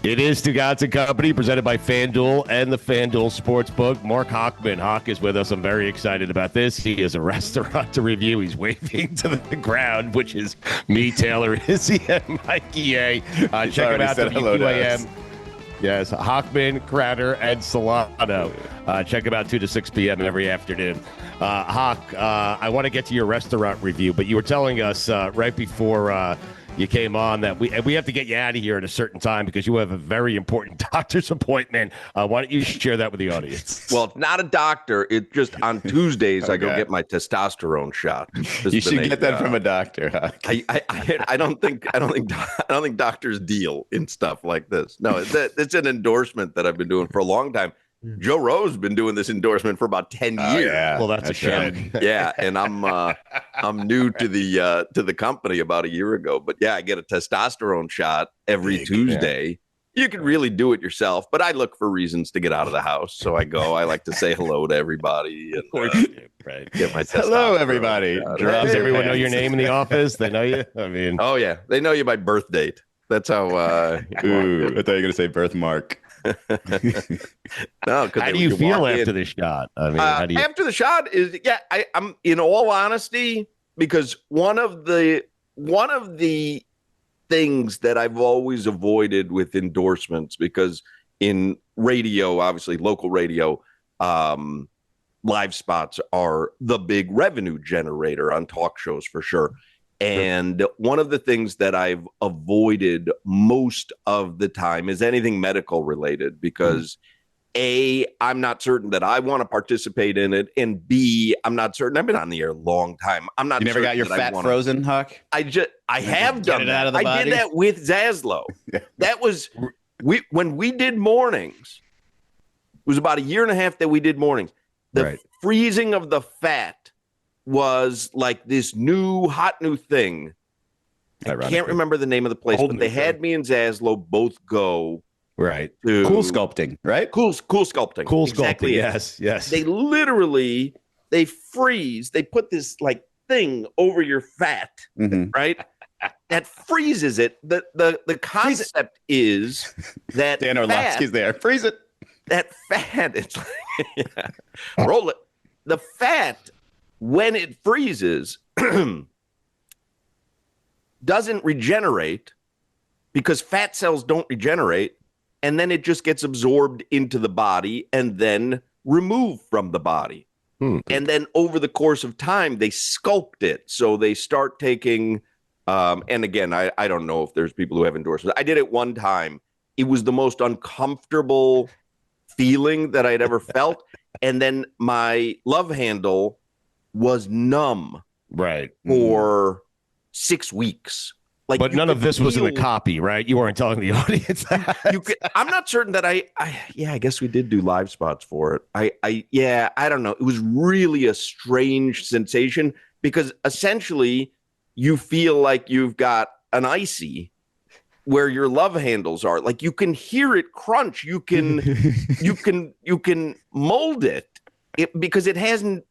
It is Stugotz and Company, presented by FanDuel and the FanDuel Sportsbook. Marc Hochman. Hoch is with us. I'm very excited about this. He has a restaurant to review. He's waving to the ground, which is me, Taylor Izzy, and Mikey A. Check him out at WQAM. Yes, Hochman, Crowder, and Solano. Check him out 2 to 6 p.m. every afternoon. Hoch, I want to get to your restaurant review, but you were telling us right before you came on that we have to get you out of here at a certain time because you have a very important doctor's appointment. Why don't you share that with the audience? Well, it's not a doctor. It's just on Tuesdays I go get my testosterone shot. You should get that from a doctor. Huh? I don't think doctors deal in stuff like this. No, it's an endorsement that I've been doing for a long time. Joe Rowe's been doing this endorsement for about 10 years. Yeah, well, that's a shame. Yeah, and I'm new to the company about a year ago. But yeah, I get a testosterone shot every Tuesday. Yeah. You can really do it yourself, but I look for reasons to get out of the house. So I go. I like to say hello to everybody. And, of course you do, right. Get my hello, everybody. Does everyone know your name in the office? They know you? I mean. Oh, yeah. They know you by birth date. That's how. Ooh, I thought you were going to say birthmark. No, how do you feel after the shot? I mean, how do you... after the shot is I'm in all honesty, because one of the things that I've always avoided with endorsements, because in radio, obviously local radio, live spots are the big revenue generator on talk shows for sure. And one of the things that I've avoided most of the time is anything medical related, because A, I'm not certain that I want to participate in it, and B, I'm not certain. I've been on the air a long time. I'm not. You never got your fat frozen, Hoch? I have done that. I did that with Zaslow. That was when we did mornings. It was about a year and a half that we did mornings. The freezing of the fat was like this hot new thing. I can't remember the name of the place, but they had me and Zaslow both go. Right. Cool sculpting, right? Cool sculpting. Cool exactly. Sculpting. Yes. They freeze. They put this like thing over your fat, right? That freezes it. The concept is that Dan Orlovsky's there. Freeze it. That fat, it's like, roll it. The fat, when it freezes, doesn't regenerate, because fat cells don't regenerate, and then it just gets absorbed into the body and then removed from the body. And then over the course of time, they sculpt it. So they start taking, and again, I don't know if there's people who have endorsed it. I did it one time. It was the most uncomfortable feeling that I'd ever felt. And then my love handle was numb for 6 weeks. Like, but none of this was in the copy, right? You weren't telling the audience that. I'm not certain that I guess we did do live spots for it. I don't know. It was really a strange sensation, because essentially you feel like you've got an icy where your love handles are. Like, you can hear it crunch. You can mold it because it hasn't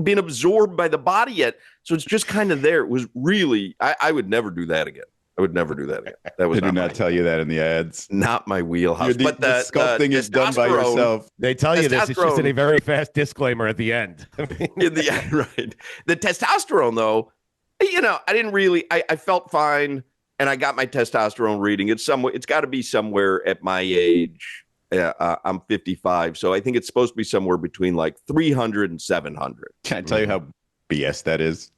been absorbed by the body yet. So it's just kind of there. It was really, I would never do that again. I would never do that again. That was they do not tell you that in the ads. Not my wheelhouse. But the sculpting is done by yourself. They tell you this. It's just in a very fast disclaimer at the end. In the end, right. The testosterone, though, I didn't really. I felt fine, and I got my testosterone reading. It's got to be somewhere at my age. I'm 55, so I think it's supposed to be somewhere between like 300 and 700. Can I tell you how BS that is?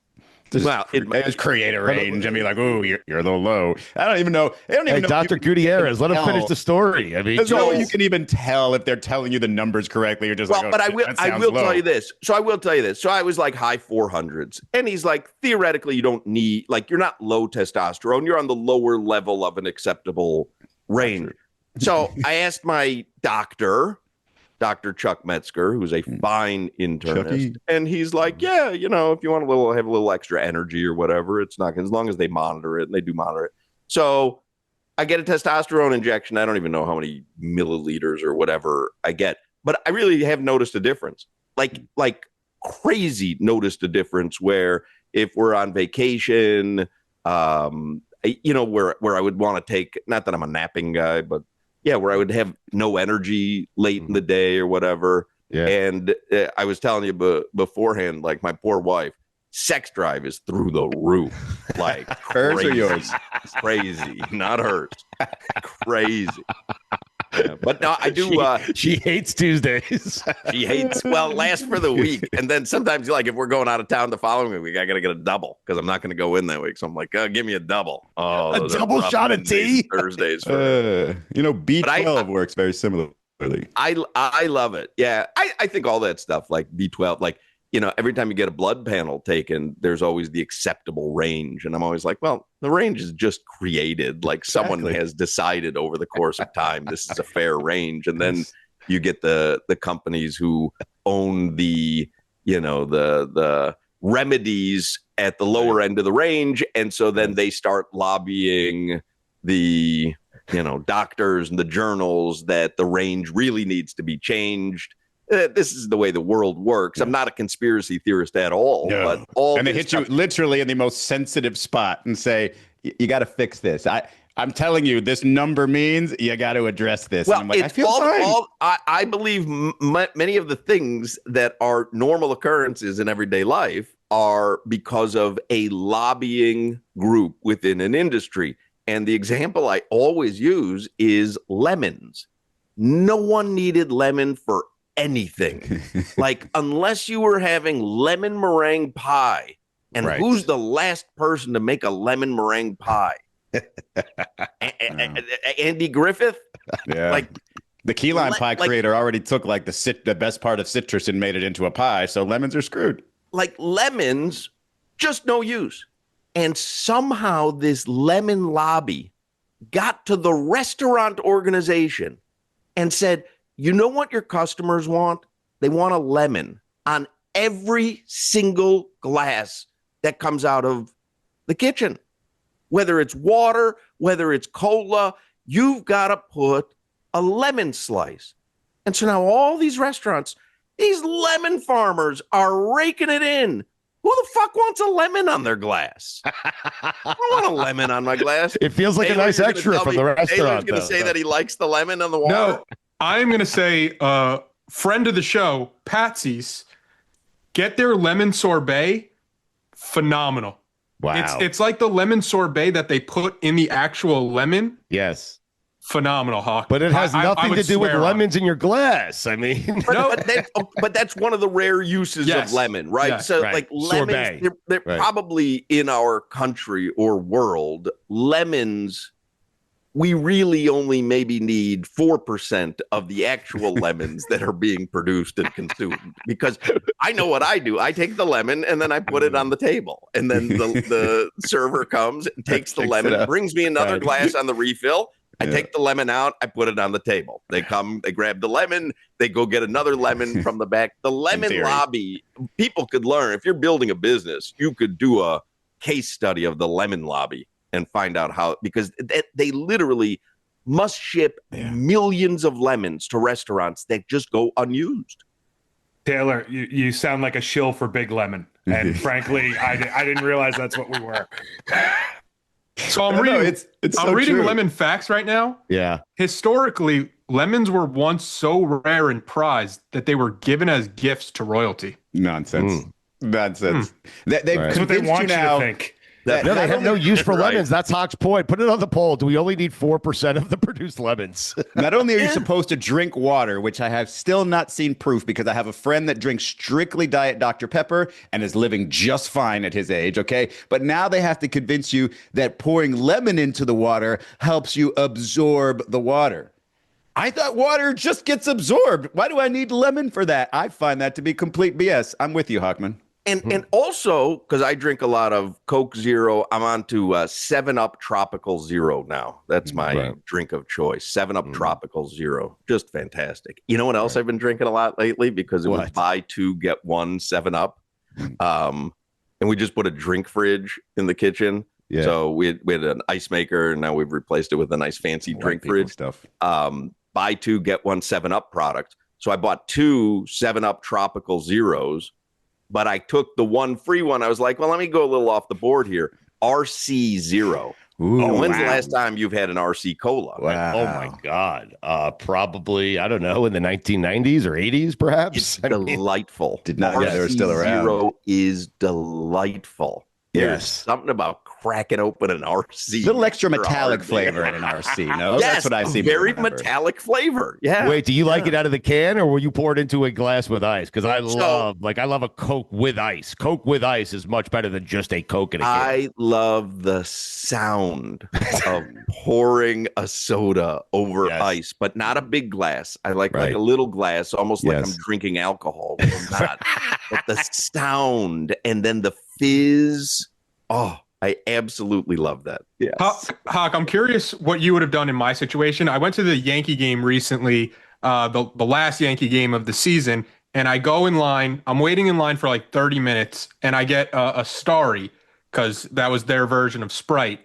Well, it's create a range and be like, "Oh, you're a little low." I don't even know. I don't even know. Dr. Gutierrez, let him finish the story. I mean, there's no way you can even tell if they're telling you the numbers correctly. You're just like, but I will tell you this. So I will tell you this. So I was like high 400s, and he's like, theoretically, you don't need, like, you're not low testosterone. You're on the lower level of an acceptable range. So I asked my doctor, Dr. Chuck Metzger, who's a fine internist, Chucky. And he's like, yeah, if you want have a little extra energy or whatever, it's not, as long as they monitor it, and they do monitor it. So I get a testosterone injection. I don't even know how many milliliters or whatever I get, but I really have noticed a difference, like crazy noticed a difference, where if we're on vacation, where I would want to take, not that I'm a napping guy, but Yeah, where I would have no energy late in the day or whatever. Yeah. And I was telling you beforehand, like my poor wife, sex drive is through the roof. Like Hers crazy. or yours? Crazy, not hers. Crazy. Yeah, but no, I do. She hates Tuesdays. She hates, well, last for the week. And then sometimes, like, if we're going out of town the following week, I got to get a double because I'm not going to go in that week. So I'm like, give me a double. Oh, A double shot of tea? Thursdays. B12 works very similarly. I love it. Yeah. I think all that stuff like B12, like, every time you get a blood panel taken, there's always the acceptable range. And I'm always like, well, the range is just created. Like someone has decided over the course of time, this is a fair range. And then you get the companies who own the remedies at the lower end of the range. And so then they start lobbying the, doctors and the journals that the range really needs to be changed. This is the way the world works. I'm not a conspiracy theorist at all. No. But and they hit you literally in the most sensitive spot and say, you got to fix this. I'm telling you, this number means you got to address this. Well, and I'm like, I feel fine. I believe many of the things that are normal occurrences in everyday life are because of a lobbying group within an industry. And the example I always use is lemons. No one needed lemon for anything. Like, unless you were having lemon meringue pie. And who's the last person to make a lemon meringue pie? Andy Griffith? Yeah. Like, the key lime pie creator already took like the best part of citrus and made it into a pie. So lemons are screwed. Like lemons, just no use. And somehow this lemon lobby got to the restaurant organization and said, you know what your customers want? They want a lemon on every single glass that comes out of the kitchen. Whether it's water, whether it's cola, you've got to put a lemon slice. And so now all these restaurants, these lemon farmers are raking it in. Who the fuck wants a lemon on their glass? I don't want a lemon on my glass. It feels like a nice extra from the restaurant. Taylor's going to say that he likes the lemon on the water. No, I'm going to say, friend of the show, Patsy's, get their lemon sorbet. Phenomenal. Wow. It's like the lemon sorbet that they put in the actual lemon. Yes. Phenomenal, Hawk. But it has nothing to do with lemons on. in your glass. I mean, but that's one of the rare uses of lemon, right? Yes. So, like lemons, they're probably in our country or world, lemons, we really only maybe need 4% of the actual lemons that are being produced and consumed. Because I know what I do. I take the lemon and then I put it on the table. And then the server comes and takes the lemon, brings me another glass on the refill. I take the lemon out, I put it on the table. They come, they grab the lemon, they go get another lemon from the back. The lemon lobby, people could learn. If you're building a business, you could do a case study of the lemon lobby and find out how, because they literally must ship millions of lemons to restaurants that just go unused. Taylor, you sound like a shill for Big Lemon. And frankly, I didn't realize that's what we were. So I'm reading, I'm reading lemon facts right now. Yeah. Historically, lemons were once so rare and prized that they were given as gifts to royalty. Nonsense. Nonsense. That's what they want you to think. No, they have no use for lemons. That's Hoch's point. Put it on the poll. Do we only need 4% of the produced lemons? Not only are you supposed to drink water, which I have still not seen proof because I have a friend that drinks strictly Diet Dr. Pepper and is living just fine at his age, okay? But now they have to convince you that pouring lemon into the water helps you absorb the water. I thought water just gets absorbed. Why do I need lemon for that? I find that to be complete BS. I'm with you, Hochman. And also, because I drink a lot of Coke Zero, I'm on to 7-Up Tropical Zero now. That's my drink of choice. 7-Up Tropical Zero. Just fantastic. You know what else I've been drinking a lot lately? Because it was buy 2, get 1 7-Up. And we just put a drink fridge in the kitchen. Yeah. So we had an ice maker, and now we've replaced it with a nice fancy drink fridge. Stuff. Buy 2, get 1 7-Up product. So I bought 2 7-Up Tropical Zeros. But I took the one free one. I was like, well, let me go a little off the board here. RC0. Ooh, When's the last time you've had an RC Cola? Wow. Oh my God. Probably, I don't know, in the 1990s or 80s, perhaps. It's delightful. Did not know they were still around. Zero is delightful. Yes. There's something about cracking open an RC. Little extra after a metallic hard flavor day. in an RC. No, Yes, that's what I see. very metallic flavor. Yeah. Wait, do you like it out of the can, or will you pour it into a glass with ice? Because I love a Coke with ice. Coke with ice is much better than just a Coke in a can. I love the sound of pouring a soda over ice, but not a big glass. I like a little glass, almost like I'm drinking alcohol. But I'm not. But the sound and then the fizz. Oh, I absolutely love that. Yes. Hoch, I'm curious what you would have done in my situation. I went to the Yankee game recently, the last Yankee game of the season, and I go in line. I'm waiting in line for like 30 minutes, and I get a Starry, because that was their version of Sprite,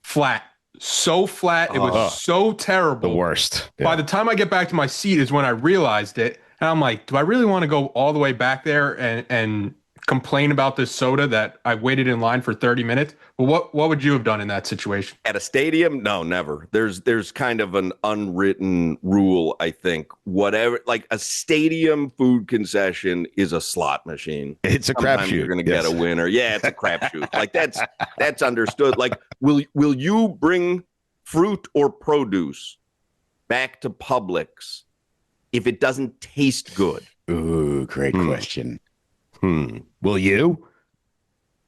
flat. So flat. It was so terrible. The worst. By the time I get back to my seat is when I realized it. And I'm like, do I really want to go all the way back there and complain about this soda that I waited in line for 30 minutes? Well, what would you have done in that situation? At a stadium? No, never. There's kind of an unwritten rule, I think. Whatever, like a stadium food concession is a slot machine. It's a Sometimes crapshoot. You're going to get a winner. Yeah, it's a crapshoot. Like that's understood. Like, will you bring fruit or produce back to Publix if it doesn't taste good? Ooh, great question. Will you?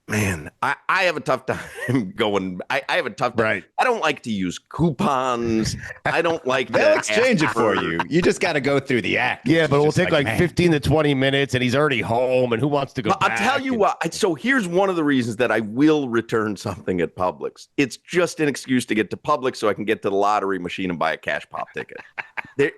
Man, I have a tough time going. I have a tough time. Right. I don't like to use coupons. I don't like They'll to exchange it ask for you. You just got to go through the act. Yeah, but it'll Just take like man. 15 to 20 minutes, and he's already home, and who wants to go I'll back? tell you what. So here's one of the reasons that I will return something at Publix. It's just an excuse to get to Publix so I can get to the lottery machine and buy a cash pop ticket. They're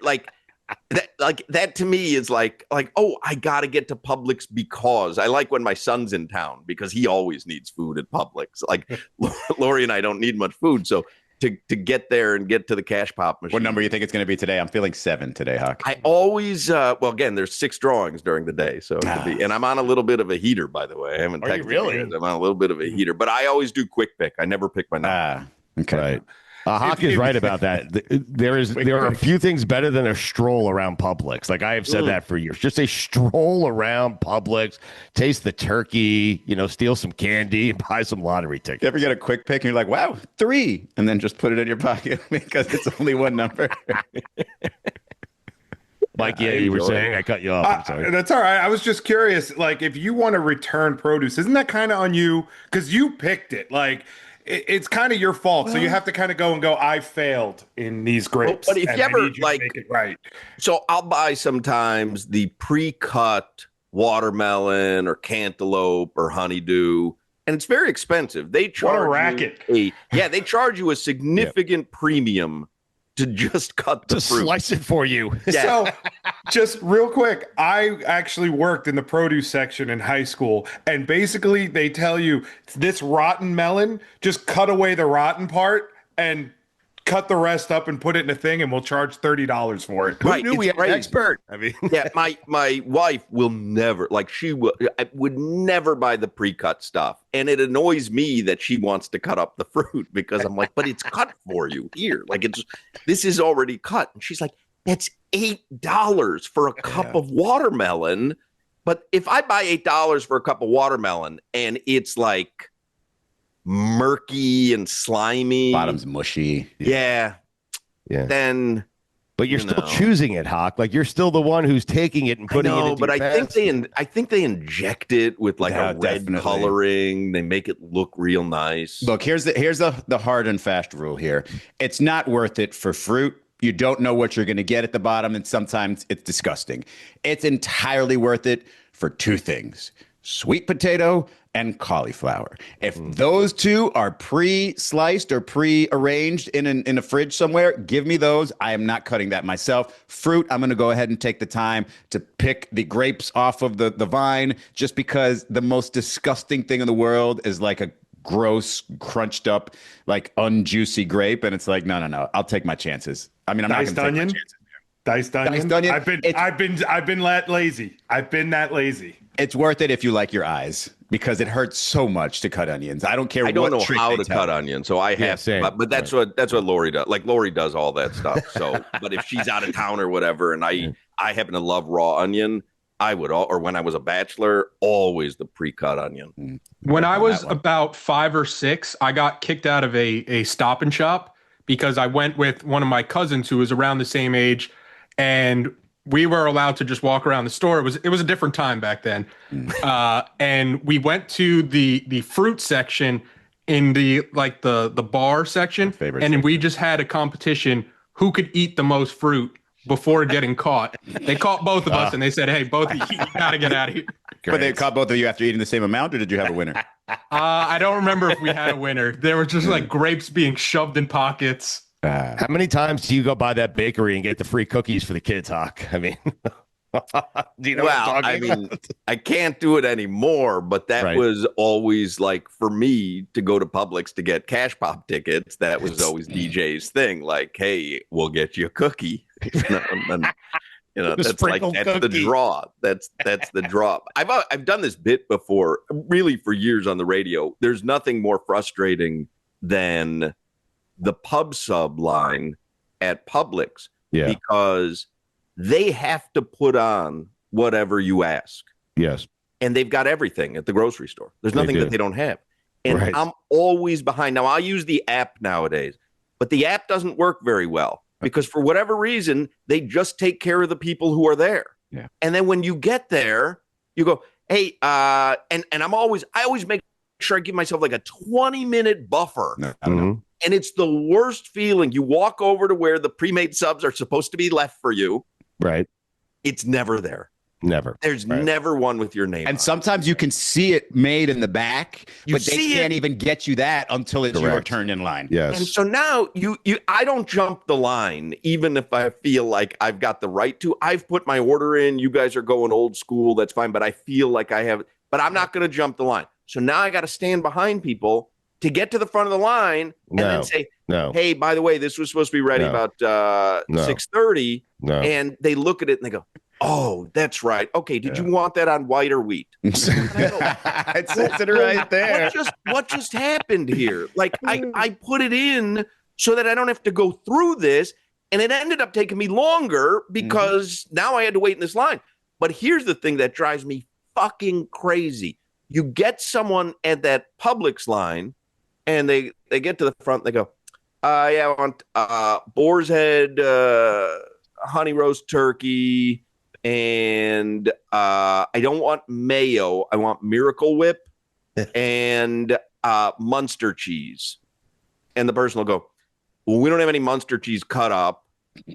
that to me is like, oh, I got to get to Publix because I like when my son's in town because he always needs food at Publix. Like Lori and I don't need much food. So to get there and get to the cash pop machine. What number do you think it's going to be today? I'm feeling 7 today, Hoch. I always, again, there's 6 drawings during the day. So, and I'm on a little bit of a heater, by the way. I haven't Are you texted really? yet. I'm on a little bit of a heater, but I always do quick pick. I never pick my number. Okay. Right. Hoch is right about that. There are a few things better than a stroll around Publix. Like I have said that for years. Just a stroll around Publix, taste the turkey, steal some candy, and buy some lottery tickets. You ever get a quick pick and you're like, wow, 3, and then just put it in your pocket because it's only one number? Mike, you were saying, I cut you off. I'm sorry. That's all right. I was just curious, like, if you want to return produce, isn't that kind of on you? Because you picked it. Like, it's kind of your fault. So you have to kind of go and go, I failed in these grapes. But if and you I ever, need you to make it right. So I'll buy sometimes the pre-cut watermelon or cantaloupe or honeydew, and it's very expensive. They charge What a racket. they charge you a significant premium to just cut the To fruit. slice it for you. Yeah. So, just real quick, I actually worked in the produce section in high school, and basically they tell you this rotten melon, just cut away the rotten part and cut the rest up and put it in a thing, and we'll charge $30 for it. Right, Who knew we it's had an crazy. expert? I mean, Yeah, my wife will never, would never buy the pre-cut stuff. And it annoys me that she wants to cut up the fruit because I'm like, but it's cut for you here. Like this is already cut. And she's like, that's $8 for a cup of watermelon. But if I buy $8 for a cup of watermelon and it's like murky and slimy, Bottom's mushy. yeah. Then but you're still choosing it, Hoch. Like you're still the one who's taking it and putting it into but your I think they inject it with like Yeah, a red definitely. coloring. They make it look real nice. Look, here's the hard and fast rule here. It's not worth it for fruit. You don't know what you're going to get at the bottom, and sometimes it's disgusting. It's entirely worth it for 2 things: sweet potato and cauliflower. If those 2 are pre-sliced or pre-arranged in a fridge somewhere, give me those. I am not cutting that myself. Fruit, I'm going to go ahead and take the time to pick the grapes off of the vine, just because the most disgusting thing in the world is like a gross, crunched up, like unjuicy grape. And it's like, no. I'll take my chances. I mean, I'm Diced not going to take my onion? chances. Diced onion. Diced onion. I've been that lazy. I've been that lazy. It's worth it if you like your eyes because it hurts so much to cut onions. I don't care. I don't what know trick how they to tell cut you. onions, so I have. same. But that's what Lori does. Like Lori does all that stuff. So, but if she's out of town or whatever, and I happen to love raw onion, I would or when I was a bachelor, always the pre-cut onion. When I was about 5 or 6, I got kicked out of a Stop and Shop because I went with one of my cousins who was around the same age, and we were allowed to just walk around the store. It was a different time back then. And we went to the fruit section in the bar section, and we just had a competition who could eat the most fruit before getting caught. They caught both of us, and they said, "Hey, both of you gotta get out of here." But they caught both of you after eating the same amount, or did you have a winner? I don't remember if we had a winner. There were just like grapes being shoved in pockets. How many times do you go by that bakery and get the free cookies for the kids, Hoch? I mean, do you know what I'm talking about? I can't do it anymore, but that was always like for me to go to Publix to get cash pop tickets. That was always DJ's thing. Like, hey, we'll get you a cookie. And, that's the draw. That's the draw. I've done this bit before, really for years on the radio. There's nothing more frustrating than the pub sub line at Publix because they have to put on whatever you ask. Yes. And they've got everything at the grocery store. There's nothing that they don't have. And I'm always behind. Now, I use the app nowadays, but the app doesn't work very well because for whatever reason, they just take care of the people who are there. Yeah. And then when you get there, you go, hey, and I always make sure I give myself like a 20-minute buffer. No, I don't know. And it's the worst feeling. You walk over to where the pre-made subs are supposed to be left for you. Right. It's never there. Never. There's never one with your name and on sometimes you can see it made in the back, but they can't even get you that until it's your turn in line. Yes. And so now I don't jump the line, even if I feel like I've got the right to. I've put my order in. You guys are going old school. That's fine. But I feel like I have, but I'm not going to jump the line. So now I got to stand behind people to get to the front of the line and then say, hey, by the way, this was supposed to be ready about 6:30. And they look at it and they go, oh, that's right. Okay, did you want that on white or wheat? It says it right there. What just happened here? Like I put it in so that I don't have to go through this, and it ended up taking me longer because now I had to wait in this line. But here's the thing that drives me fucking crazy. You get someone at that Publix line, and they get to the front, and they go, I want boar's head, honey roast turkey, and I don't want mayo. I want Miracle Whip and Munster cheese. And the person will go, well, we don't have any Munster cheese cut up,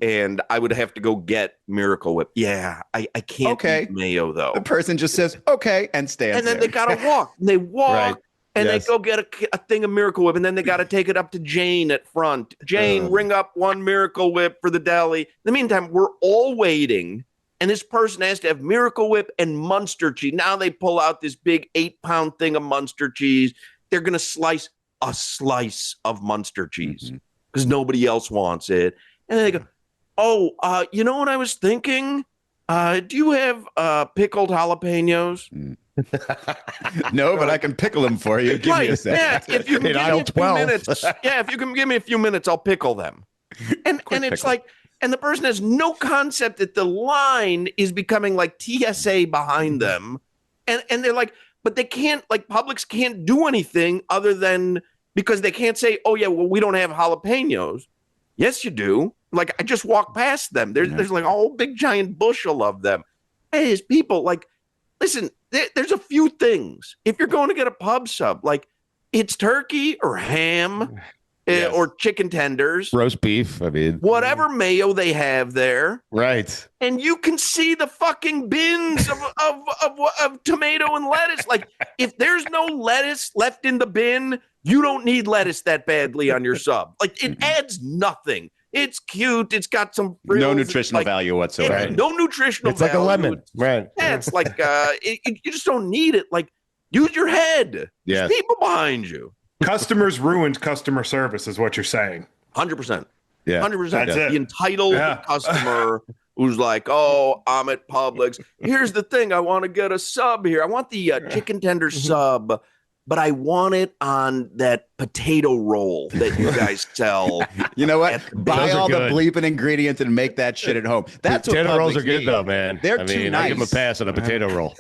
and I would have to go get Miracle Whip. Yeah, I can't eat mayo, though. The person just says, okay, and stands And then there. they got to walk. And they walk. And they go get a thing of Miracle Whip, and then they got to take it up to Jane at front. Jane, ring up one Miracle Whip for the deli. In the meantime, we're all waiting, and this person has to have Miracle Whip and Munster cheese. Now they pull out this big 8-pound thing of Munster cheese. They're going to slice a slice of Munster cheese because nobody else wants it. And then they go, oh, you know what I was thinking? Do you have pickled jalapenos? No, but I can pickle them for you. Give me a second. Yeah, if you can give me a few minutes. Yeah, if you can give me a few minutes, I'll pickle them. And it's like, and the person has no concept that the line is becoming like TSA behind them. And they're like, but they can't, like Publix can't do anything other than because they can't say, oh yeah, well, we don't have jalapenos. Yes, you do. Like I just walked past them. There's like a whole big giant bushel of them. Hey, it's people like, listen, there's a few things. If you're going to get a pub sub, like it's turkey or ham or chicken tenders, roast beef. I mean, whatever mayo they have there. Right. And you can see the fucking bins of tomato and lettuce. Like if there's no lettuce left in the bin, you don't need lettuce that badly on your sub. Like it adds nothing. It's cute. It's got some frills. No nutritional value whatsoever. No nutritional value. It's like a lemon. Right. Yeah, it's like you just don't need it. Like use your head. Yeah. There's people behind you. Customers ruined customer service is what you're saying. 100%. Yeah. 100%. That's it. The entitled customer who's like, oh, I'm at Publix. Here's the thing. I want to get a sub here. I want the chicken tender sub, but I want it on that potato roll that you guys sell. You know what? Buy Those are all the good. bleeping ingredients and make that shit at home. That's what Potato rolls Publix are good need. though, man. They're I too mean, nice. I give them a pass on a potato roll.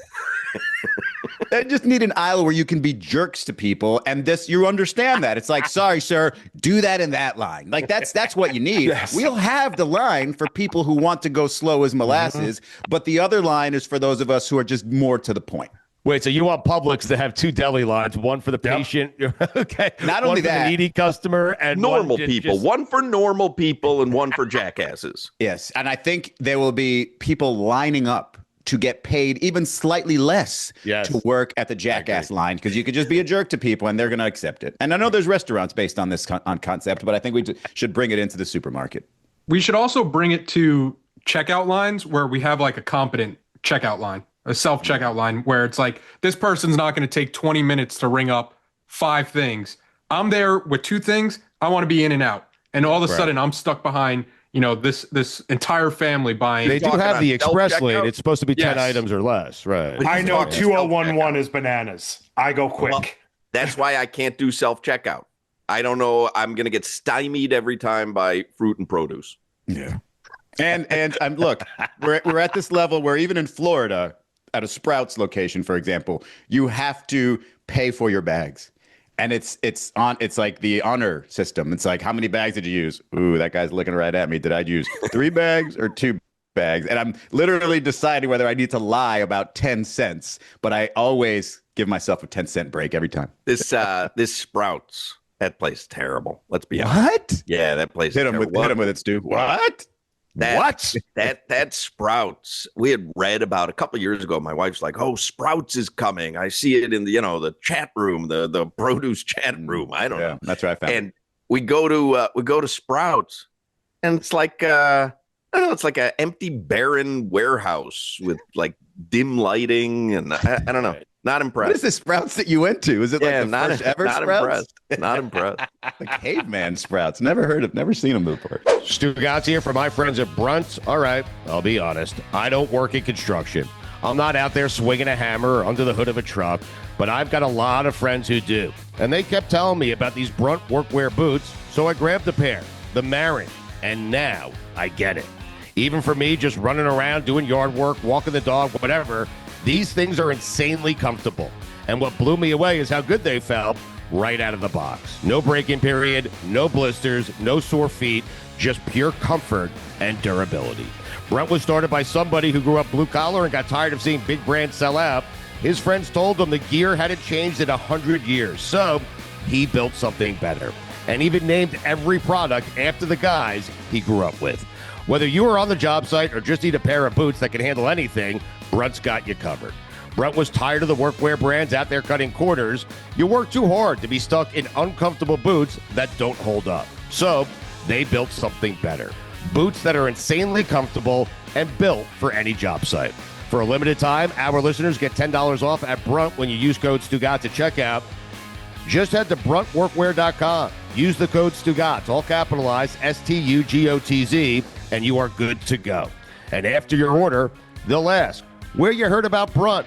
They just need an aisle where you can be jerks to people, and this you understand that. It's like, sorry, sir, do that in that line. Like that's what you need. Yes. We'll have the line for people who want to go slow as molasses, but the other line is for those of us who are just more to the point. Wait, so you want Publix to have two deli lines, one for the patient, okay? Not one only for that- the needy customer and Normal one people. One for normal people and one for jackasses. Yes, and I think there will be people lining up to get paid even slightly less to work at the jackass line, because you could just be a jerk to people and they're going to accept it. And I know there's restaurants based on this concept, but I think we should bring it into the supermarket. We should also bring it to checkout lines where we have like a competent checkout line, a self checkout line where it's like, this person's not going to take 20 minutes to ring up 5 things. I'm there with 2 things. I want to be in and out. And all of a sudden I'm stuck behind, this entire family buying. They do have the express lane. self-checkout? It's supposed to be 10 Yes. items or less, right? I know talking 2011 is bananas. I go quick. Well, that's why I can't do self-checkout. I don't know. I'm going to get stymied every time by fruit and produce. Yeah. And look, we're at this level where even in Florida, at a Sprouts location, for example, you have to pay for your bags. And it's like the honor system. It's like, how many bags did you use? Ooh, that guy's looking right at me. Did I use 3 bags or 2 bags? And I'm literally deciding whether I need to lie about 10 cents, but I always give myself a 10-cent break every time. This Sprouts, that place is terrible. Let's be honest. What? Yeah, that place Hit is him terrible. with it, Stu. What? That Sprouts. We had read about a couple years ago. My wife's like, "Oh, Sprouts is coming." I see it in the chat room, the produce chat room. I don't know. That's right. I found And we go to Sprouts, and it's like I don't know. It's like an empty, barren warehouse with like dim lighting, and I don't know. Not impressed. What is the Sprouts that you went to? Is it like the first ever not Sprouts? impressed. Not impressed. The caveman Sprouts. Never seen them before. Stugotz here for my friends at Brunt's. All right, I'll be honest. I don't work in construction. I'm not out there swinging a hammer or under the hood of a truck, but I've got a lot of friends who do. And they kept telling me about these Brunt workwear boots, so I grabbed a pair, the Marin, and now I get it. Even for me, just running around, doing yard work, walking the dog, whatever, these things are insanely comfortable. And what blew me away is how good they felt right out of the box. No break-in period, no blisters, no sore feet, just pure comfort and durability. Brunt was started by somebody who grew up blue-collar and got tired of seeing big brands sell out. His friends told him the gear hadn't changed in 100 years, so he built something better and even named every product after the guys he grew up with. Whether you are on the job site or just need a pair of boots that can handle anything, Brunt's got you covered. Brunt was tired of the workwear brands out there cutting corners. You work too hard to be stuck in uncomfortable boots that don't hold up. So they built something better. Boots that are insanely comfortable and built for any job site. For a limited time, our listeners get $10 off at Brunt when you use code Stugotz at checkout. Just head to bruntworkwear.com. Use the code Stugotz, all capitalized, STUGOTZ, and you are good to go. And after your order, they'll ask, where you heard about Brunt?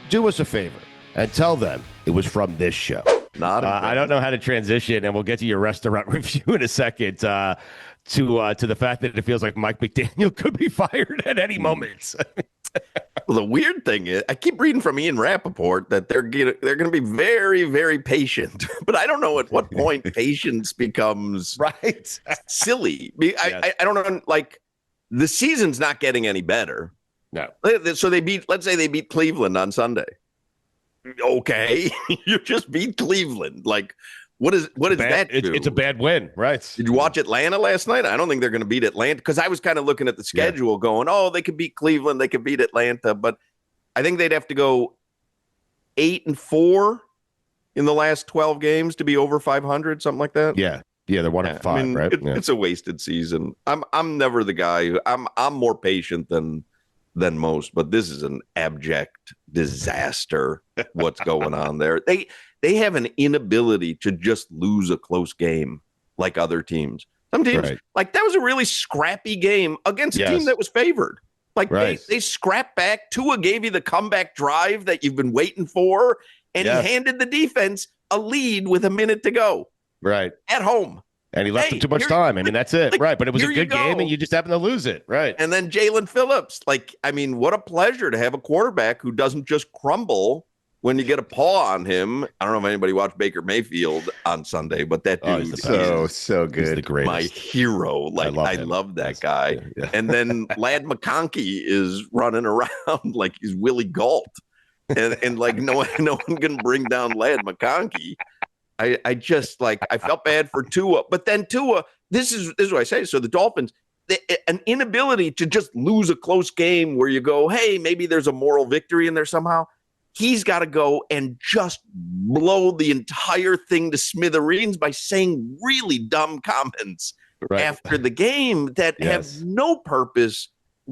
Do us a favor and tell them it was from this show. I don't know how to transition, and we'll get to your restaurant review in a second, to the fact that it feels like Mike McDaniel could be fired at any moment. Well, the weird thing is, I keep reading from Ian Rappaport that they're going to be very, very patient. But I don't know at what point patience becomes Right. silly. I don't know. Like, the season's not getting any better. No. So let's say they beat Cleveland on Sunday. Okay, you just beat Cleveland. Like, what is that do? It's a bad win, right? Did you watch Atlanta last night? I don't think they're going to beat Atlanta, because I was kind of looking at the schedule going, oh, they could beat Cleveland, they could beat Atlanta, but I think they'd have to go 8-4 in the last 12 games to be over 500, something like that. Yeah, they're 1-5, I mean, right? It's a wasted season. I'm never the guy I'm more patient than most, but this is an abject disaster. What's going on there? They have an inability to just lose a close game like other teams. Some teams, Right. like that was a really scrappy game against a Yes. team that was favored. Like Right. they scrapped back. Tua gave you the comeback drive that you've been waiting for, and Yes. he handed the defense a lead with a minute to go Right. at home. And he left Hey, him too much here- time. I mean, that's it. like, Right. But it was a here you good game, go. and you just happen to lose it. Right. And then Jalen Phillips, like, I mean, what a pleasure to have a quarterback who doesn't just crumble when you get a paw on him. I don't know if anybody watched Baker Mayfield on Sunday, but that Oh, he's dude the is So He's the good. greatest. my hero. Like, love I him. love that Yes. guy. Yeah. And then Lad McConkey is running around like he's Willie Galt. And like no one can bring down Lad McConkey. I just like I felt bad for Tua, but then Tua, this is what I say. So the Dolphins, an inability to just lose a close game where you go, hey, maybe there's a moral victory in there somehow. He's got to go and just blow the entire thing to smithereens by saying really dumb comments Right. after the game that Yes. have no purpose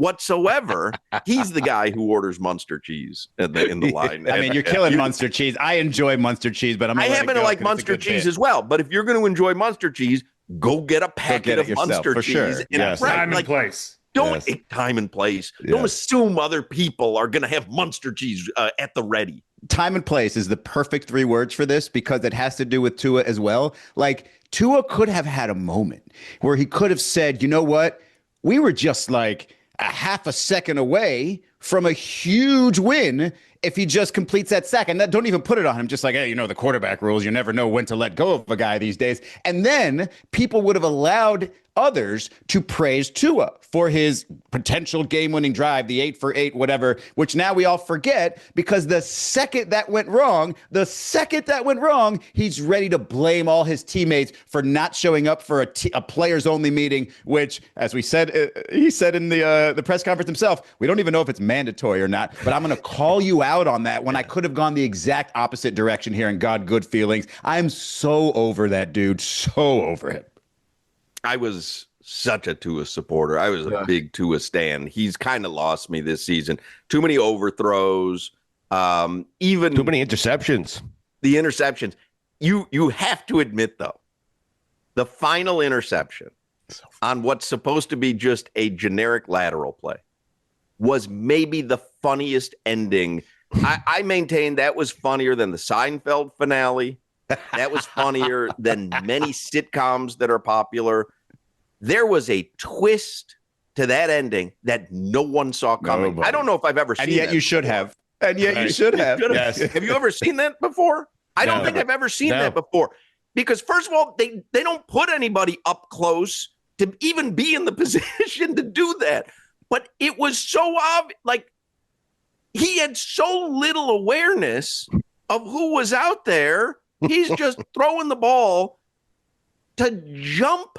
whatsoever. He's the guy who orders Munster cheese in the line. I mean, you're killing Munster cheese. I enjoy Munster cheese, but I happen to like Munster cheese as well. But if you're going to enjoy Munster cheese, go get a packet of yourself, Munster for cheese. sure. And Yes. right, Time and like, place. don't Yes. time and place. Don't Yes. assume other people are going to have Munster cheese at the ready. Time and place is the perfect 3 words for this because it has to do with Tua as well. Like Tua could have had a moment where he could have said, you know what? We were just like a half a second away from a huge win if he just completes that sack. And that, don't even put it on him. Just like, hey, you know, the quarterback rules, you never know when to let go of a guy these days. And then people would have allowed others to praise Tua for his potential game-winning drive, the 8-for-8, whatever, which now we all forget because the second that went wrong, he's ready to blame all his teammates for not showing up for a players-only meeting, which, as we said, he said in the press conference himself, we don't even know if it's mandatory or not, but I'm going to call you out on that when I could have gone the exact opposite direction here and got good feelings. I'm so over that dude, so over him. I was such a Tua supporter. I was a big Tua stan. He's kind of lost me this season. Too many overthrows. Even Too many interceptions. the interceptions. You have to admit, though, the final interception on what's supposed to be just a generic lateral play was maybe the funniest ending. I maintain that was funnier than the Seinfeld finale. That was funnier than many sitcoms that are popular. There was a twist to that ending that no one saw coming. Nobody. I don't know if I've ever seen And yet that you should before. have. And yet you should have. Yes. Have you ever seen that before? I don't No. think I've ever seen No. that before. Because first of all, they don't put anybody up close to even be in the position to do that. But it was so obvious. Like, he had so little awareness of who was out there. He's just throwing the ball to jump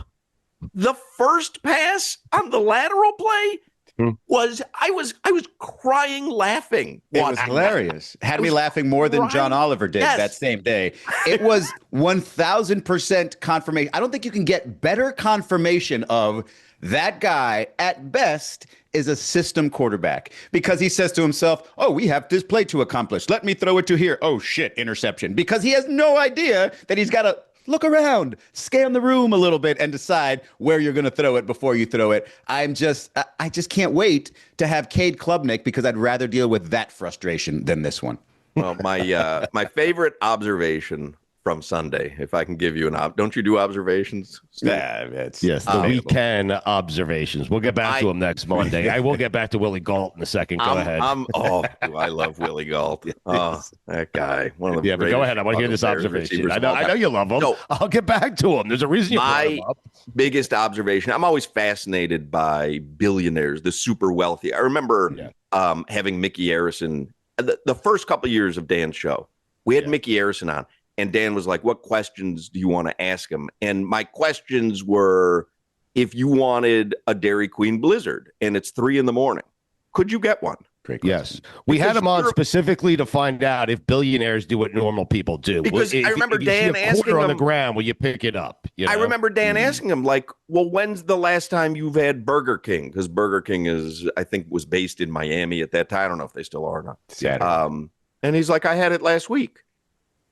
the first pass on the lateral play. I was crying laughing. It was watching hilarious. Had me was laughing more than John crying. Oliver did Yes. that same day. It was 1000% confirmation. I don't think you can get better confirmation of that guy at best is a system quarterback because he says to himself, oh, we have this play to accomplish. Let me throw it to here. Oh, shit, interception. Because he has no idea that he's got to look around, scan the room a little bit and decide where you're going to throw it before you throw it. I just can't wait to have Cade Klubnik because I'd rather deal with that frustration than this one. Well, my favorite observation from Sunday, if I can give you don't you do observations? Steve? It's Yes, the weekend observations. We'll get back to I- him next Monday. I will get back to Willie Galt in a second. Go ahead. I love Willie Galt. Oh, that guy. One of the Yeah, but go ahead. I want to hear this greatest observation. receivers I of know, all I know time. you love him. So- I'll get back to him. There's a reason you brought him My up. biggest observation, I'm always fascinated by billionaires, the super wealthy. I remember having Mickey Arison, the first couple of years of Dan's show, we had Mickey Arison on. And Dan was like, what questions do you want to ask him? And my questions were, if you wanted a Dairy Queen Blizzard and it's 3 a.m, could you get one? Yes. We had Because him on you're- specifically to find out if billionaires do what normal people do. Because I remember if you see Dan a asking quarter on the him- ground, will you pick it up? You I know? remember Dan asking him, like, well, when's the last time you've had Burger King? Because Burger King I think, was based in Miami at that time. I don't know if they still are or not. Saturday. And he's like, I had it last week.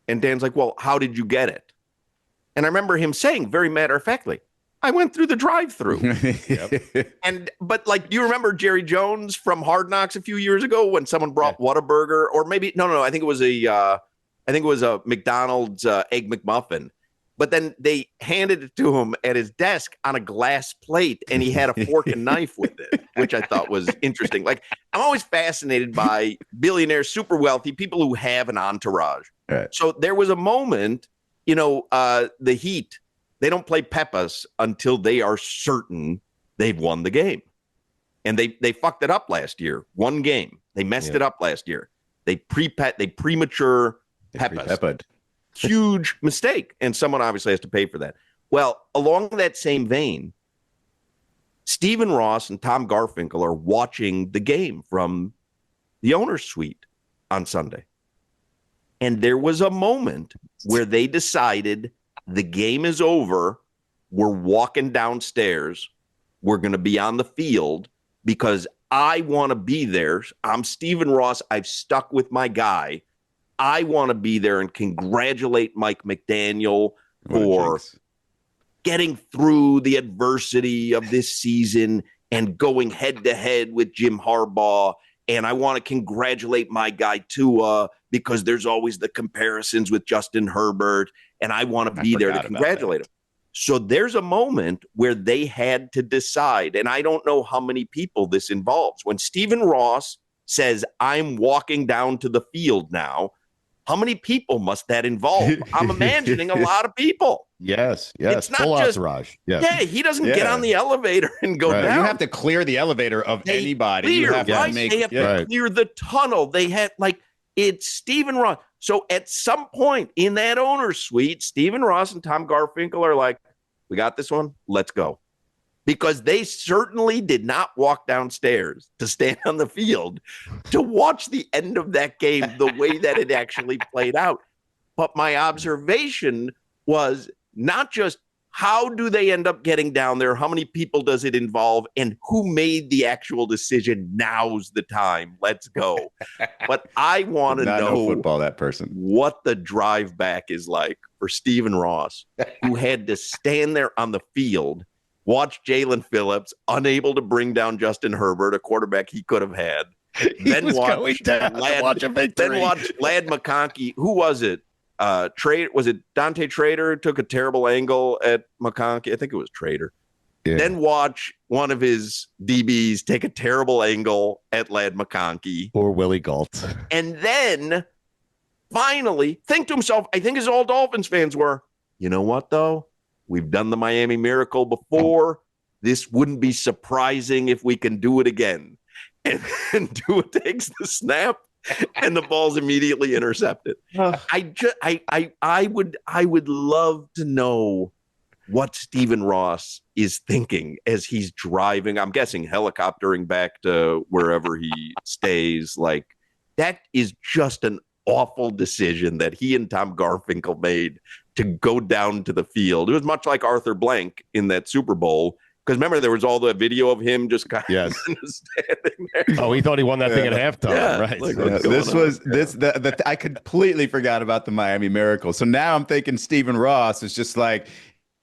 And Dan's like, well, how did you get it? And I remember him saying very matter-of-factly, I went through the drive-through. But like, do you remember Jerry Jones from Hard Knocks a few years ago when someone brought Whataburger, or maybe no, I think it was a McDonald's Egg McMuffin. But then they handed it to him at his desk on a glass plate, and he had a fork and knife with it, which I thought was interesting. Like, I'm always fascinated by billionaires, super wealthy, people who have an entourage. Right. So there was a moment, the Heat, they don't play Pepas until they are certain they've won the game. And they fucked it up last year. One game. They messed it up last year. They premature Pepas. Huge mistake. And someone obviously has to pay for that. Well, along that same vein, Stephen Ross and Tom Garfinkel are watching the game from the owner's suite on Sunday. And there was a moment where they decided the game is over. We're walking downstairs. We're going to be on the field because I want to be there. I'm Stephen Ross. I've stuck with my guy. I want to be there and congratulate Mike McDaniel for getting through the adversity of this season and going head to head with Jim Harbaugh. And I want to congratulate my guy Tua because there's always the comparisons with Justin Herbert. And I want to be there to congratulate him. So there's a moment where they had to decide. And I don't know how many people this involves. When Stephen Ross says, I'm walking down to the field now, how many people must that involve? I'm imagining a lot of people. Yes. It's not full just entourage. Yes. Yeah, he doesn't get on the elevator and go down. You have to clear the elevator of anybody. They have to clear the tunnel. They had it's Stephen Ross. So at some point in that owner's suite, Stephen Ross and Tom Garfinkel are like, we got this one. Let's go. Because they certainly did not walk downstairs to stand on the field to watch the end of that game the way that it actually played out. But my observation was not just how do they end up getting down there, how many people does it involve, and who made the actual decision, now's the time, let's go. But I want to know football, that person, what the drive back is like for Stephen Ross, who had to stand there on the field, watch Jalen Phillips, unable to bring down Justin Herbert, a quarterback he could have had. Then watch Lad McConkey. Who was it? Was it Dante Trader took a terrible angle at McConkey? I think it was Trader. Yeah. Then watch one of his DBs take a terrible angle at Lad McConkey. Or Willie Galt. And then finally think to himself, I think as all Dolphins fans were, you know what, though? We've done the Miami Miracle before. This wouldn't be surprising if we can do it again. And Tua takes the snap, and the ball's immediately intercepted. I would love to know what Stephen Ross is thinking as he's driving. I'm guessing helicoptering back to wherever he stays. Like, that is just an awful decision that he and Tom Garfinkel made to go down to the field. It was much like Arthur Blank in that Super Bowl. Because remember, there was all the video of him just kind of standing there. Oh, he thought he won that thing at halftime, right? Like, I completely forgot about the Miami Miracle. So now I'm thinking Stephen Ross is just like,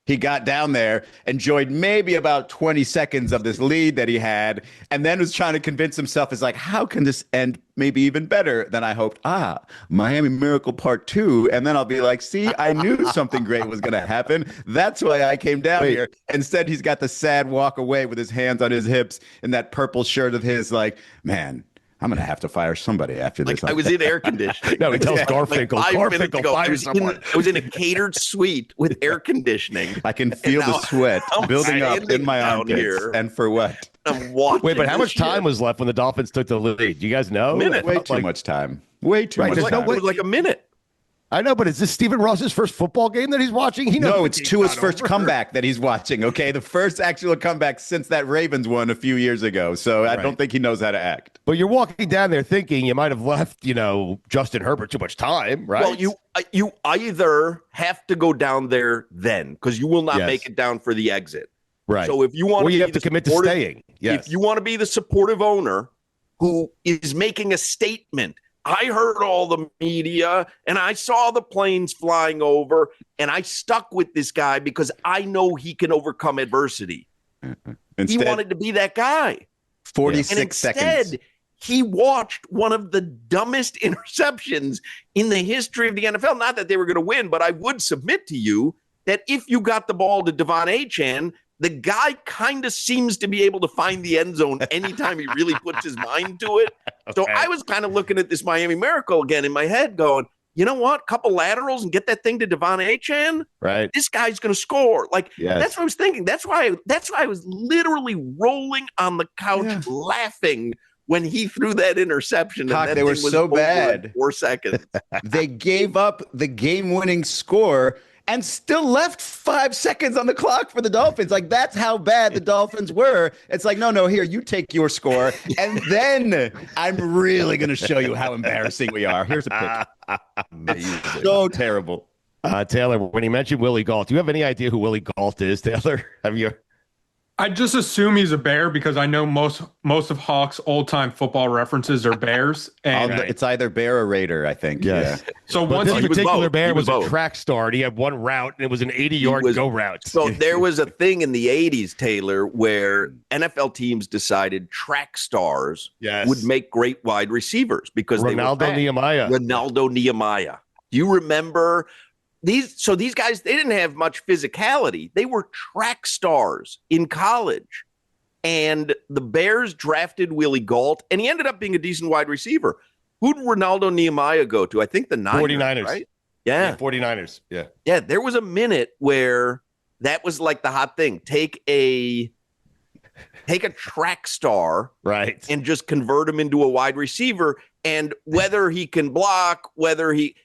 he got down there, enjoyed maybe about 20 seconds of this lead that he had, and then was trying to convince himself, is like, how can this end maybe even better than I hoped? Miami Miracle Part 2. And then I'll be like, see, I knew something great was going to happen. That's why I came down here. Instead, he's got the sad walk away with his hands on his hips in that purple shirt of his, like, man, I'm going to have to fire somebody after this. I was in air conditioning. No, he tells Garfinkel. Garfinkel, fire someone. I was in a catered suite with air conditioning. I can feel the sweat building up in my armpits. Here. And for what? I'm watching. Wait, but how much time was left when the Dolphins took the lead? Do you guys know? Way too much time. Way too much time. It was like a minute. I know, but is this Stephen Ross's first football game that he's watching? No, it's Tua's first comeback that he's watching, okay? The first actual comeback since that Ravens one a few years ago. So I don't think he knows how to act. But you're walking down there thinking you might have left, Justin Herbert too much time, right? Well, you either have to go down there then, because you will not make it down for the exit. Right. So if you want you have to commit to staying. Yes. If you want to be the supportive owner who is making a statement, I heard all the media and I saw the planes flying over, and I stuck with this guy because I know he can overcome adversity. He wanted to be that guy. 46 seconds. Instead, he watched one of the dumbest interceptions in the history of the NFL. Not that they were going to win, but I would submit to you that if you got the ball to Devon Achane, the guy kind of seems to be able to find the end zone anytime he really puts his mind to it. Okay. So I was kind of looking at this Miami Miracle again in my head going, you know what? Couple laterals and get that thing to Devon Achane. Right. This guy's going to score. Like, that's what I was thinking. That's why I was literally rolling on the couch laughing when he threw that interception. Cock, and that they were thing was so over bad. in 4 seconds. They gave up the game-winning score and still left 5 seconds on the clock for the Dolphins. Like, that's how bad the Dolphins were. It's like, no, here, you take your score, and then I'm really going to show you how embarrassing we are. Here's a pick. Amazing. So terrible. Taylor, when he mentioned Willie Gault, do you have any idea who Willie Gault is, Taylor? Have you? I just assume he's a Bear because I know most of Hawk's old-time football references are Bears. And it's either Bear or Raider, I think. Yes. Yeah. So but once this particular Bear was both. a track star, and he had one route, and it was an 80-yard go route. So there was a thing in the 80s, Taylor, where NFL teams decided track stars would make great wide receivers because Ronaldo Nehemiah. Do you remember these guys? They didn't have much physicality. They were track stars in college, and the Bears drafted Willie Gault, and he ended up being a decent wide receiver. Who did Ronaldo Nehemiah go to? I think the 49ers, right? Yeah, 49ers. Yeah. Yeah, there was a minute where that was like the hot thing. Take a track star, right, and just convert him into a wide receiver, and whether he can block, whether he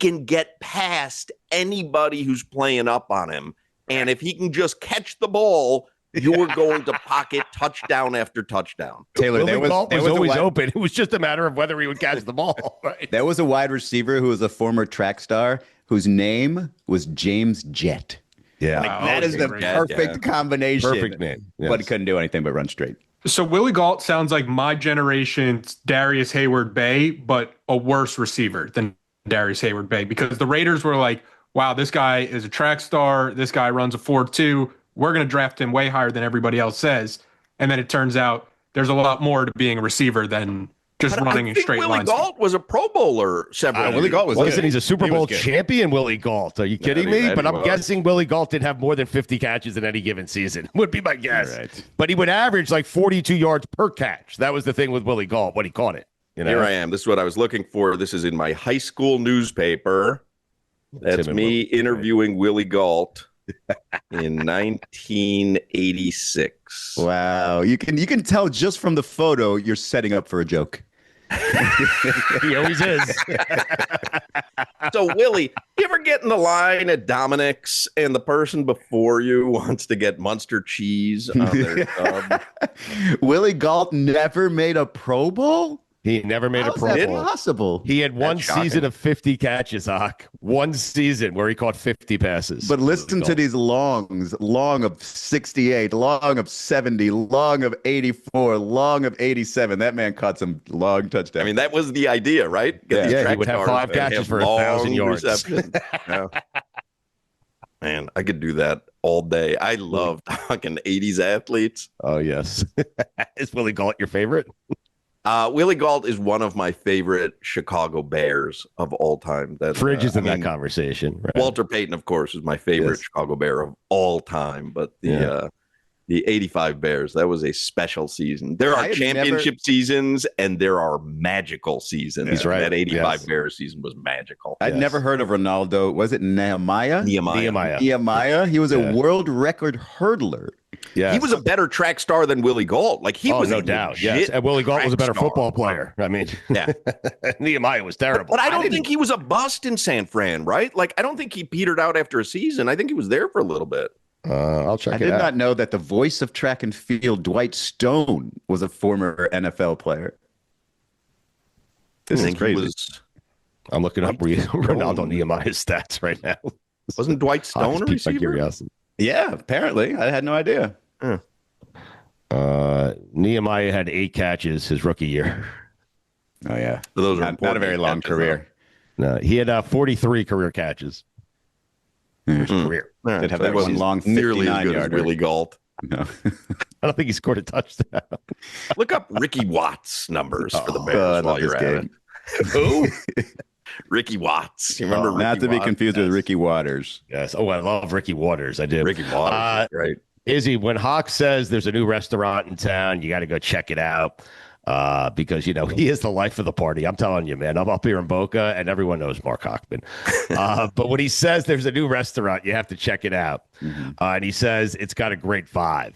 can get past anybody who's playing up on him. And if he can just catch the ball, you're going to pocket touchdown after touchdown. Taylor, Willie Gault was always open. It was just a matter of whether he would catch the ball. Right? There was a wide receiver who was a former track star whose name was James Jett. Yeah. That is the perfect combination. Perfect name. Yes. But he couldn't do anything but run straight. So Willie Gault sounds like my generation's Darius Hayward-Bay, but a worse receiver than Darius Hayward-Bay, because the Raiders were like, wow, this guy is a track star. This guy runs a 4.2. We're going to draft him way higher than everybody else says. And then it turns out there's a lot more to being a receiver than just running in straight lines. Willie Gault was a Pro Bowler several Willie Gault was Listen, he's a Super Bowl champion, Willie Gault. Are you kidding me? But I'm guessing Willie Gault did have more than 50 catches in any given season, would be my guess. Right. But he would average like 42 yards per catch. That was the thing with Willie Gault when he caught it. You know? Here I am. This is what I was looking for. This is in my high school newspaper. That's me interviewing Willie Gault in 1986. Wow. You can tell just from the photo you're setting up for a joke. He always is. So, Willie, you ever get in the line at Dominic's and the person before you wants to get Munster cheese on their tub? Willie Gault never made a Pro Bowl? He never made a Pro Bowl. Possible? He had one season of 50 catches, Hoch. One season where he caught 50 passes. But listen to these longs. Long of 68, long of 70, long of 84, long of 87. That man caught some long touchdowns. I mean, that was the idea, right? Yeah, he would have 5 catches for 1,000 yards. Man, I could do that all day. I love talking 80s athletes. Oh, yes. Is Willie Gault your favorite? Willie Gault is one of my favorite Chicago Bears of all time. Fridge is in that conversation. Right? Walter Payton, of course, is my favorite Chicago Bear of all time. But the 85 Bears, that was a special season. There are championship seasons and there are magical seasons. He's right. That 85 Bears season was magical. I'd never heard of Ronaldo. Was it Nehemiah? Nehemiah. He was a world record hurdler. Yeah, he was a better track star than Willie Gault. Like he was, no doubt. Yes, and Willie Gault was a better football player. I mean, Nehemiah was terrible. But I don't think he was a bust in San Fran, right? Like I don't think he petered out after a season. I think he was there for a little bit. I'll check it out. I did not know that the voice of track and field, Dwight Stone, was a former NFL player. This is crazy. I'm looking up Ronaldo Nehemiah's stats right now. Wasn't Dwight Stone a receiver? Yeah, apparently. I had no idea. Nehemiah had 8 catches his rookie year. Oh, yeah. So those are Not a very long catches, career. No, he had 43 career catches. Career. All right, Did have so that it one wasn't long nearly as good as 59-yarder. Willie Galt. No. I don't think he scored a touchdown. Look up Ricky Watts numbers for the Oh, I Bears love while this you're at game. it. Who? Ricky Watts. You remember Ricky Not to be Watts? confused with Ricky Waters. Yes. Oh, I love Ricky Waters. I did. Ricky Waters, right? Izzy, when Hawk says there's a new restaurant in town, you got to go check it out because, he is the life of the party. I'm telling you, man. I'm up here in Boca, and everyone knows Marc Hochman. But when he says there's a new restaurant, you have to check it out. And he says it's got a great vibe.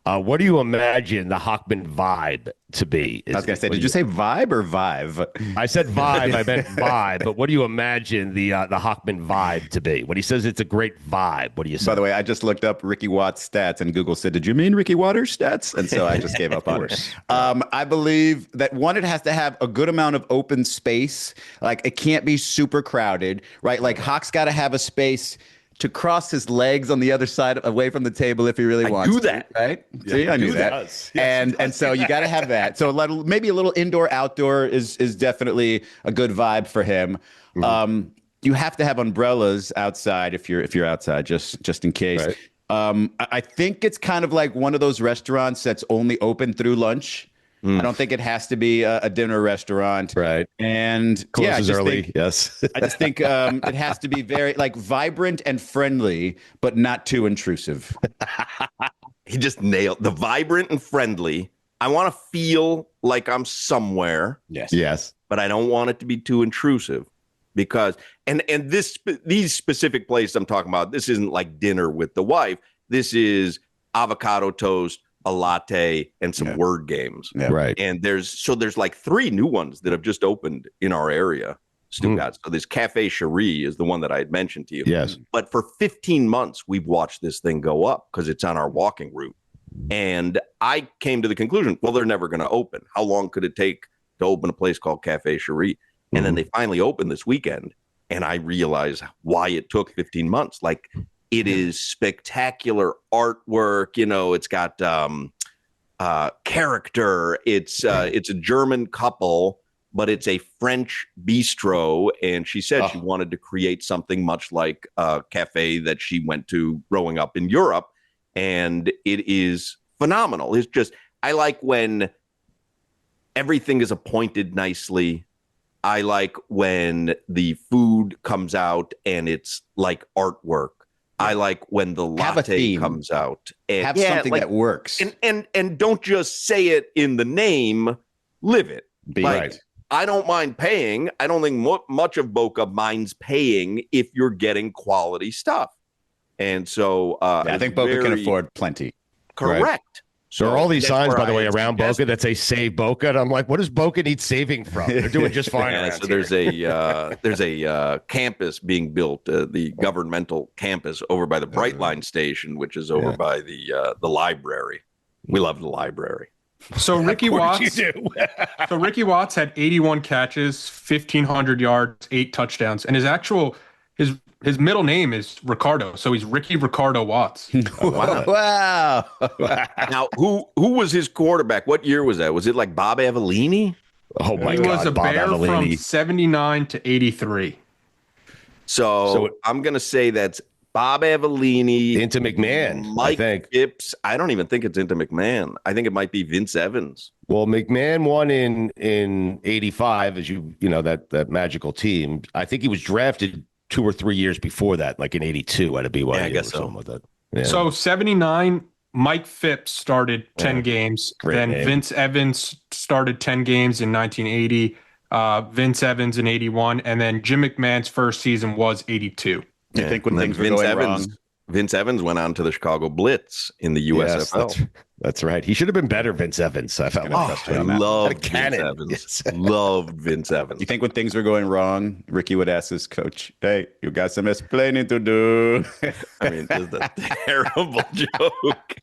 What do you imagine the Hochman vibe to be? I was going to say, did you say vibe or vibe? I said vibe. I meant vibe. But what do you imagine the Hochman vibe to be? When he says it's a great vibe, what do you say? By the way, I just looked up Ricky Watts stats, and Google said, "Did you mean Ricky Waters stats?" And so I just gave up on it. I believe that one, it has to have a good amount of open space. Like it can't be super crowded, right? Like Hawk's got to have a space to cross his legs on the other side away from the table if he really wants do that. to, right? See, I knew that. Yes, and so you got to have that. So maybe a little indoor outdoor is definitely a good vibe for him. You have to have umbrellas outside if you're outside, just in case. Right. I think it's kind of like one of those restaurants that's only open through lunch. I don't think it has to be a dinner restaurant. Right. And Closes early. Think, yes. I just think it has to be very vibrant and friendly, but not too intrusive. He just nailed the vibrant and friendly. I want to feel like I'm somewhere. Yes. But I don't want it to be too intrusive because these specific places I'm talking about, this isn't like dinner with the wife. This is avocado toast, a latte, and some word games. Yeah. Right. And there's like 3 new ones that have just opened in our area. Stugotz. So this Cafe Cherie is the one that I had mentioned to you. Yes. But for 15 months, we've watched this thing go up because it's on our walking route. And I came to the conclusion, well, they're never going to open. How long could it take to open a place called Cafe Cherie? And then they finally opened this weekend. And I realized why it took 15 months. Like, it is spectacular artwork. It's got character. It's a German couple, but it's a French bistro. And she said she wanted to create something much like a cafe that she went to growing up in Europe. And it is phenomenal. It's just, I like when everything is appointed nicely. I like when the food comes out and it's like artwork. I like when the latte comes out and have something that works. And don't just say it in the name, live it. Right. I don't mind paying. I don't think much of Boca minds paying if you're getting quality stuff. And so I think Boca can afford plenty. Correct. Right. So there are all these signs, by the way, I around Boca that say "Save Boca," and I'm like, "What does Boca need saving from? They're doing just fine." Yeah, so there's a campus being built, the governmental campus over by the Brightline station, which is over by the library. We love the library. So Ricky Watts. You do. So Ricky Watts had 81 catches, 1,500 yards, 8 touchdowns, and his middle name is Ricardo, so he's Ricky Ricardo Watts. Wow. Now, who was his quarterback? What year was that? Was it like Bob Avellini? Oh my He God! was a Bob Bear Avellini. from 79 to 83. So I'm gonna say that's Bob Avellini into McMahon. Mike I think. Phipps. I don't even think it's into McMahon. I think it might be Vince Evans. Well, McMahon won in '85, as that magical team. I think he was drafted 2 or 3 years before that, like in '82 at a BYU. Yeah, I guess or so. something like that. Yeah. So 79, Mike Phipps started 10 games. Great Then name. Vince Evans started 10 games in 1980. Vince Evans in 81. And then Jim McMahon's first season was 82. You think when And things then were going wrong? Vince Evans went on to the Chicago Blitz in the Yes, USFL. that's right. He should have been better, Vince Evans. I found I loved Vince cannon. Evans. Loved Vince Evans. You think when things were going wrong, Ricky would ask his coach, "Hey, you got some explaining to do." I mean, just a terrible joke.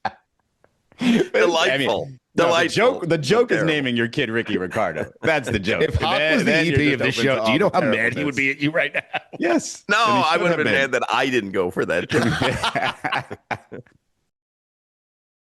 Delightful. Delightful. The joke is Terrible. naming your kid Ricky Ricardo. That's the joke. If Hawk was the Then EP you're of this just open show, to do you know all how mad he would terribleness. be at you right now? Yes. No, And he I should would have been been. mad that I didn't go for that joke.